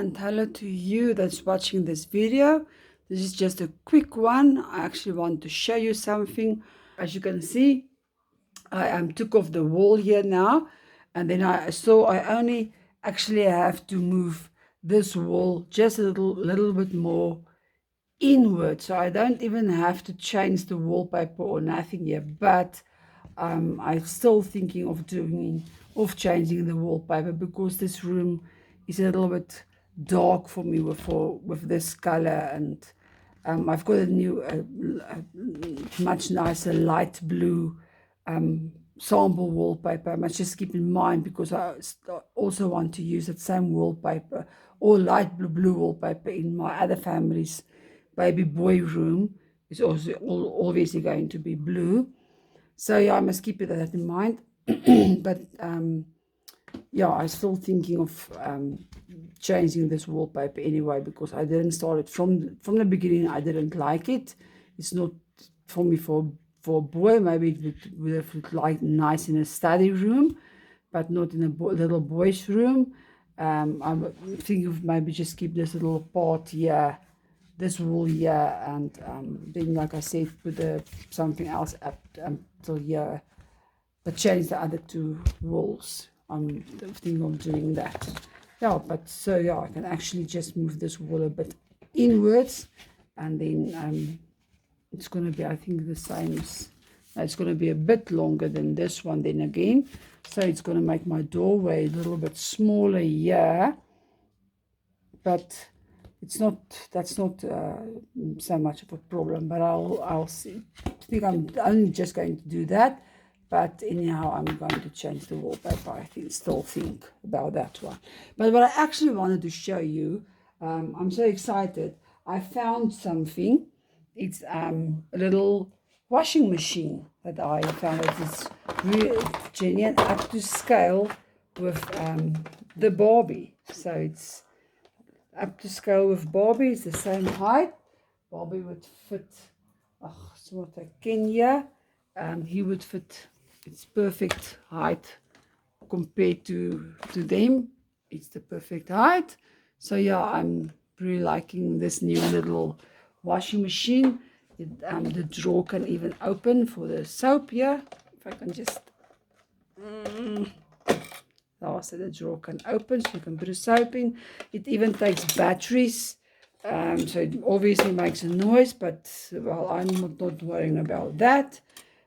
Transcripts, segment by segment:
and hello to you that's watching this video. This is just a quick one. I actually want to show you something. As you can see, I took off the wall here now, and then I saw I only actually have to move this wall just a little bit more inward, so I don't even have to change the wallpaper or nothing here. But I'm still thinking of changing the wallpaper, because this room is a little bit dark for me with this color, and I've got a new much nicer light blue sample wallpaper. I must just keep in mind, because I also want to use that same wallpaper or light blue wallpaper in my other family's baby boy room. Is also obviously going to be blue. So yeah, I must keep that in mind. But yeah, I'm still thinking of changing this wallpaper anyway, because I didn't start it from the beginning. I didn't like it. It's not for me for a boy. Maybe it would have looked like nice in a study room, but not in a little boy's room. I'm thinking of maybe just keep this little part here, this wall here, and then, like I said, put something else up until here, but change the other two walls. I'm thinking of doing that. Yeah, but so yeah, I can actually just move this wall a bit inwards, and then it's going to be, I think, the same as, it's going to be a bit longer than this one then again. So it's going to make my doorway a little bit smaller here, but it's not, that's not so much of a problem. But I'll see. I think I'm only just going to do that. But anyhow, I'm going to change the wallpaper. I still think about that one. But what I actually wanted to show you, I'm so excited. I found something. It's a little washing machine that I found. It's really genuine, up to scale with the Barbie. So it's up to scale with Barbie. It's the same height. Barbie would fit, sort of Kenya. He would fit. It's perfect height compared to them. It's the perfect height. So yeah, I'm really liking this new little washing machine. The drawer can even open for the soap here. If I can just, so the drawer can open, so you can put a soap in. It even takes batteries, so it obviously makes a noise, but well, I'm not worrying about that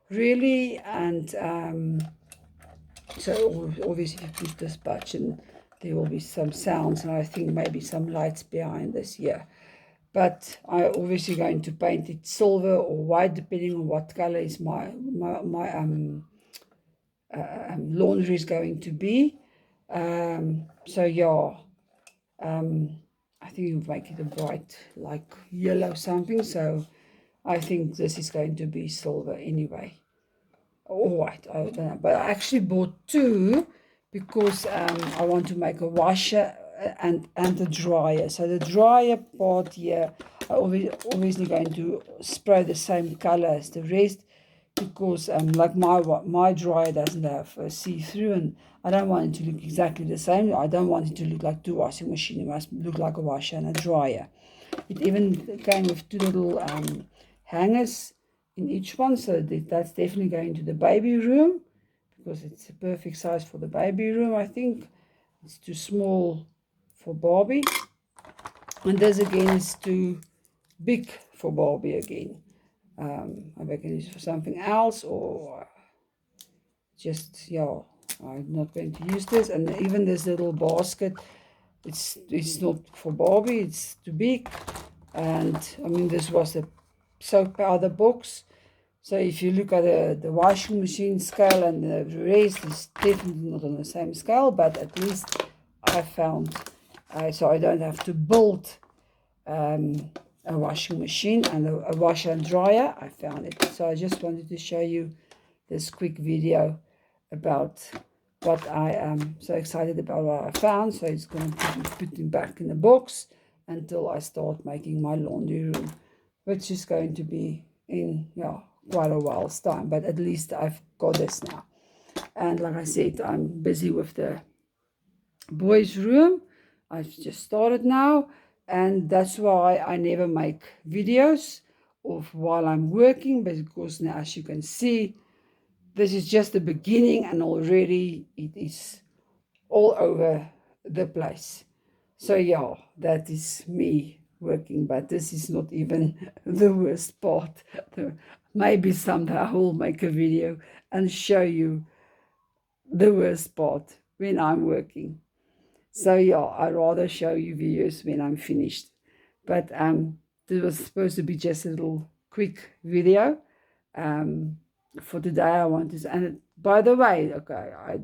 really. And so obviously if you push this button, there will be some sounds, and I think maybe some lights behind this here. But I'm obviously going to paint it silver or white, depending on what color is my laundry is going to be. So yeah, I think you'll make it a bright, like yellow something. So I think this is going to be silver anyway. Or white, I don't know. But I actually bought two, because I want to make a washer and a dryer. So the dryer part here, I'm obviously going to spray the same color as the rest, because like my dryer doesn't have a see-through, and I don't want it to look exactly the same. I don't want it to look like two washing machines. It must look like a washer and a dryer. It even came with two little hangers in each one, so that's definitely going to the baby room, because it's a perfect size for the baby room. I think it's too small for Barbie, and this again is too big for Barbie again. I reckon it's for something else, or just, yeah, I'm not going to use this. And even this little basket, it's not for Barbie, it's too big. And I mean, this was the soap powder box. So if you look at the washing machine scale and the rest, it's definitely not on the same scale, but at least I found, so I don't have to build a washing machine and a washer and dryer. I found it. So I just wanted to show you this quick video about what I am so excited about, what I found. So it's going to be putting back in the box until I start making my laundry room, which is going to be in, yeah, quite a while's time. But at least I've got this now. And like I said, I'm busy with the boys' room. I've just started now, and that's why I never make videos of while I'm working, because now, as you can see, this is just the beginning, and already it is all over the place. So yeah, that is me working, but this is not even the worst part. Maybe someday I will make a video and show you the worst part when I'm working. So yeah, I'd rather show you videos when I'm finished. But this was supposed to be just a little quick video. For today I want to, and by the way, okay, I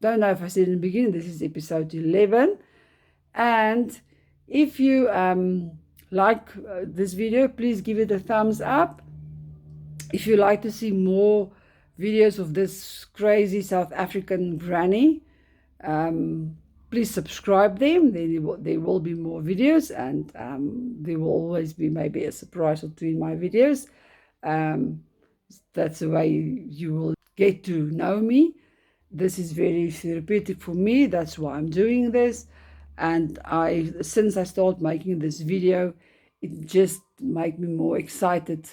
don't know if I said in the beginning, this is episode 11. And if you like this video, please give it a thumbs up. If you like to see more videos of this crazy South African granny, please subscribe them. Then there will be more videos, and there will always be maybe a surprise or two in my videos. That's the way you will get to know me. This is very therapeutic for me. That's why I'm doing this. And since I started making this video, it just made me more excited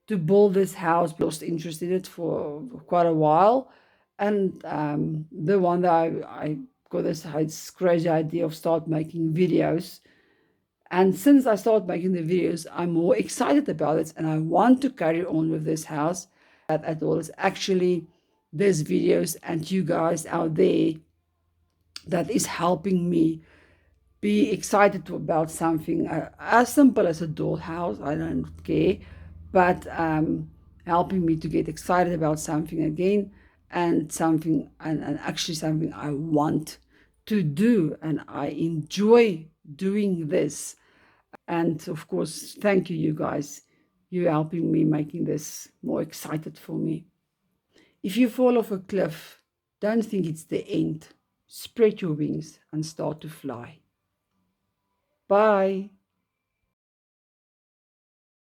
to build this house. Lost interest in it for quite a while. And the one that I got this crazy idea of start making videos. And since I started making the videos, I'm more excited about it, and I want to carry on with this house. At all, it's actually there's videos and you guys out there that is helping me be excited about something as simple as a dollhouse. I don't care, but helping me to get excited about something again, and actually something I want to do, and I enjoy doing this. And of course, thank you, you guys. You're helping me making this more excited for me. If you fall off a cliff, don't think it's the end. Spread your wings and start to fly. Bye.